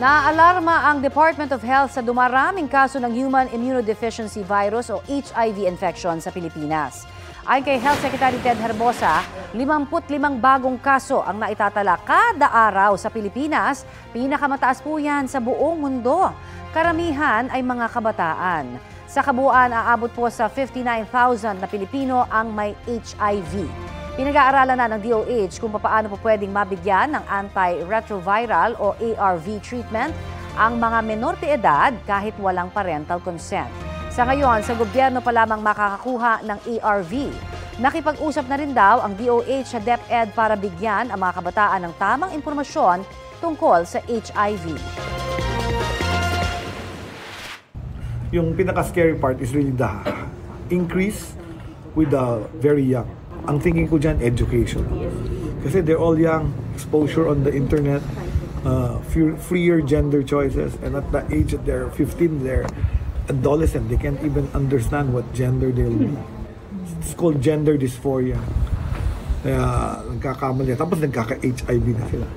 Naaalarma ang Department of Health sa dumaraming kaso ng Human Immunodeficiency Virus o HIV infection sa Pilipinas. Ayon kay Health Secretary Ted Herbosa, 55 bagong kaso ang naitatala kada araw sa Pilipinas. Pinakamataas po yan sa buong mundo. Karamihan ay mga kabataan. Sa kabuuan, aabot po sa 59,000 na Pilipino ang may HIV. Pinag-aaralan na ng DOH kung paano po pwedeng mabigyan ng antiretroviral o ARV treatment ang mga menor de edad kahit walang parental consent. Sa ngayon, sa gobyerno pa lamang makakakuha ng ARV. Nakipag-usap na rin daw ang DOH sa DepEd para bigyan ang mga kabataan ng tamang impormasyon tungkol sa HIV. Yung pinaka-scary part is really the increase with the very young. Ang thinking ko dyan, education. Kasi they're all young, exposure on the internet, freer gender choices, and at the age that they're 15, they're adolescent. They can't even understand what gender they'll be. It's called gender dysphoria. Kaya nagkakamali. Tapos nagkaka-HIV na sila.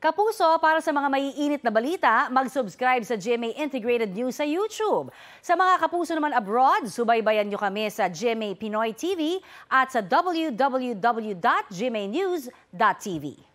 Kapuso, para sa mga maiinit na balita, mag-subscribe sa GMA Integrated News sa YouTube. Sa mga kapuso naman abroad, subaybayan nyo kami sa GMA Pinoy TV at sa www.gmanews.tv.